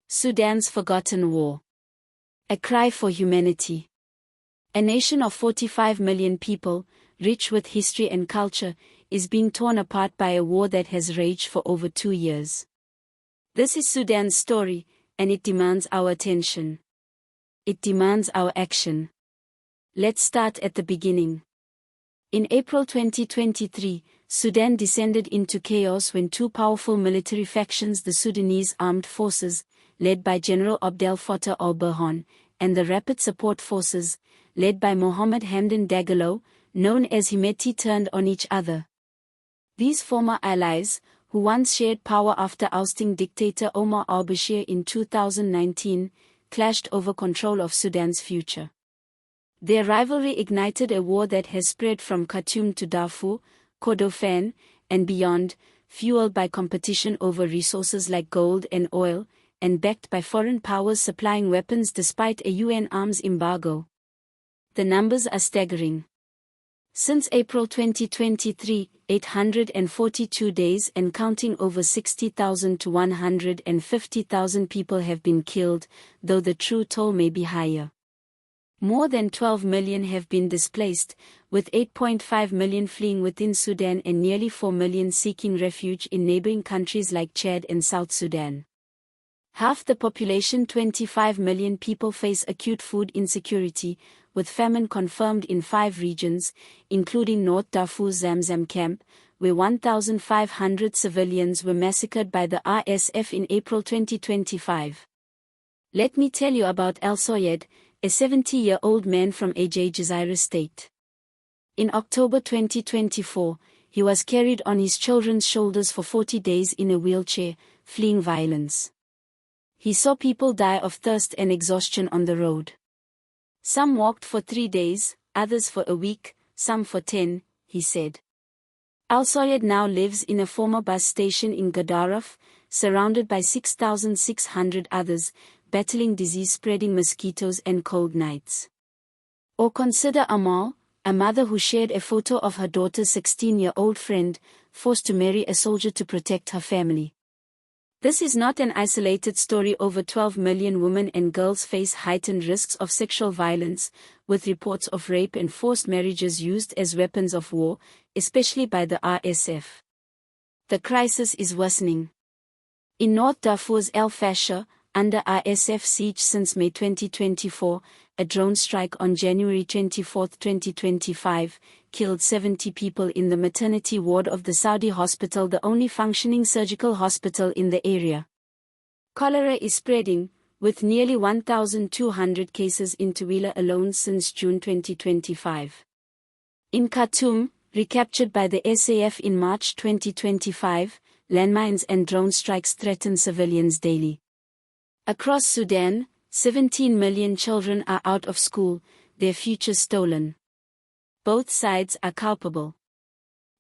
Sudan's forgotten war. A cry for humanity. A nation of 45 million people, rich with history and culture, is being torn apart by a war that has raged for over 2 years. This is Sudan's story, and it demands our attention. It demands our action. Let's start at the beginning. In April 2023, Sudan descended into chaos when two powerful military factions, the Sudanese Armed Forces, led by General Abdel Fattah al-Burhan, and the Rapid Support Forces, led by Mohammed Hamdan Dagalo, known as Hemeti, turned on each other. These former allies, who once shared power after ousting dictator Omar al-Bashir in 2019, clashed over control of Sudan's future. Their rivalry ignited a war that has spread from Khartoum to Darfur, Kordofan, and beyond, fueled by competition over resources like gold and oil, and backed by foreign powers supplying weapons despite a UN arms embargo. The numbers are staggering. Since April 2023, 842 days and counting, over 60,000 to 150,000 people have been killed, though the true toll may be higher. More than 12 million have been displaced, with 8.5 million fleeing within Sudan and nearly 4 million seeking refuge in neighboring countries like Chad and South Sudan. Half the population, 25 million people, face acute food insecurity, with famine confirmed in 5 regions, including North Darfur's Zamzam camp, where 1,500 civilians were massacred by the RSF in April 2025. Let me tell you about El Soyed, a 70-year-old man from Ajay Jazeera state. In October 2024, he was carried on his children's shoulders for 40 days in a wheelchair, fleeing violence. He saw people die of thirst and exhaustion on the road. Some walked for 3 days, others for a week, some for 10, he said. Al-Soyed now lives in a former bus station in Gadaref, surrounded by 6,600 others, battling disease-spreading mosquitoes and cold nights. Or consider Amal, a mother who shared a photo of her daughter's 16-year-old friend, forced to marry a soldier to protect her family. This is not an isolated story. Over 12 million women and girls face heightened risks of sexual violence, with reports of rape and forced marriages used as weapons of war, especially by the RSF. The crisis is worsening. In North Darfur's El Fasher, under RSF siege since May 2024, a drone strike on January 24, 2025, killed 70 people in the maternity ward of the Saudi hospital, the only functioning surgical hospital in the area. Cholera is spreading, with nearly 1,200 cases in Tawila alone since June 2025. In Khartoum, recaptured by the SAF in March 2025, landmines and drone strikes threaten civilians daily. Across Sudan, 17 million children are out of school, their futures stolen. Both sides are culpable.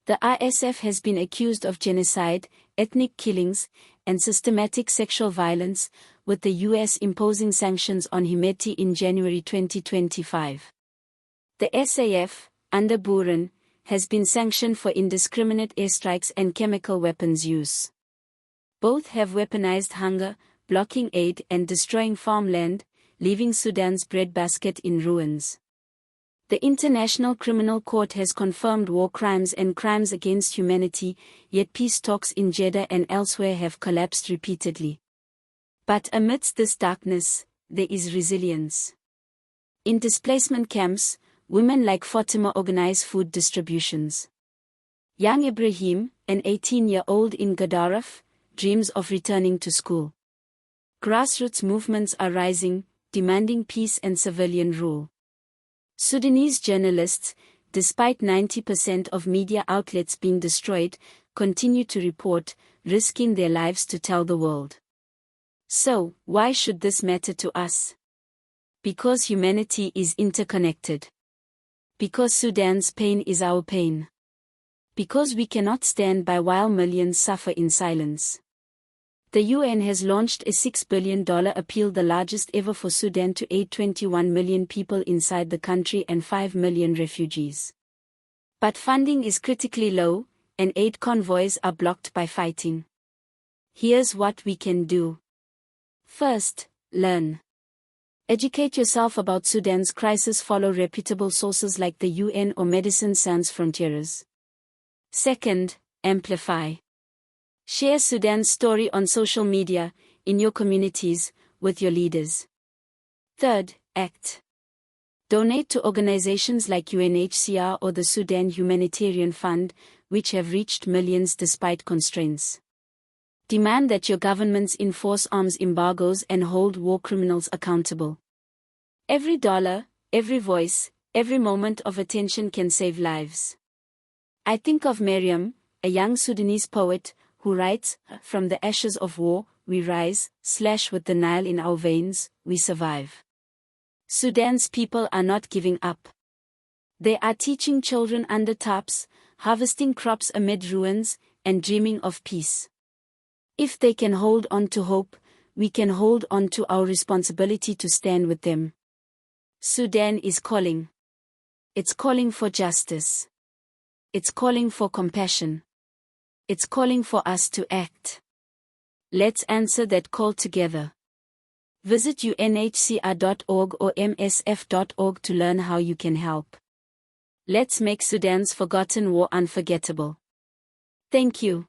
The RSF has been accused of genocide, ethnic killings, and systematic sexual violence, with the US imposing sanctions on Hemeti in January 2025. The SAF, under Buren, has been sanctioned for indiscriminate airstrikes and chemical weapons use. Both have weaponized hunger, blocking aid and destroying farmland, leaving Sudan's breadbasket in ruins. The International Criminal Court has confirmed war crimes and crimes against humanity, yet peace talks in Jeddah and elsewhere have collapsed repeatedly. But amidst this darkness, there is resilience. In displacement camps, women like Fatima organize food distributions. Young Ibrahim, an 18-year-old in Gadaref, dreams of returning to school. Grassroots movements are rising, demanding peace and civilian rule. Sudanese journalists, despite 90% of media outlets being destroyed, continue to report, risking their lives to tell the world. So, why should this matter to us? Because humanity is interconnected. Because Sudan's pain is our pain. Because we cannot stand by while millions suffer in silence. The UN has launched a $6 billion appeal, the largest ever for Sudan, to aid 21 million people inside the country and 5 million refugees. But funding is critically low, and aid convoys are blocked by fighting. Here's what we can do. First, learn. Educate yourself about Sudan's crisis. Follow reputable sources like the UN or Médecins Sans Frontières. Second, amplify. Share Sudan's story on social media, in your communities, with your leaders. Third, act. Donate to organizations like UNHCR or the Sudan Humanitarian Fund, which have reached millions despite constraints. Demand that your governments enforce arms embargoes and hold war criminals accountable. Every dollar, every voice, every moment of attention can save lives. I think of Miriam, a young Sudanese poet, who writes, "From the ashes of war, we rise, with the Nile in our veins, we survive." Sudan's people are not giving up. They are teaching children under tarps, harvesting crops amid ruins, and dreaming of peace. If they can hold on to hope, we can hold on to our responsibility to stand with them. Sudan is calling. It's calling for justice. It's calling for compassion. It's calling for us to act. Let's answer that call together. Visit unhcr.org or msf.org to learn how you can help. Let's make Sudan's forgotten war unforgettable. Thank you.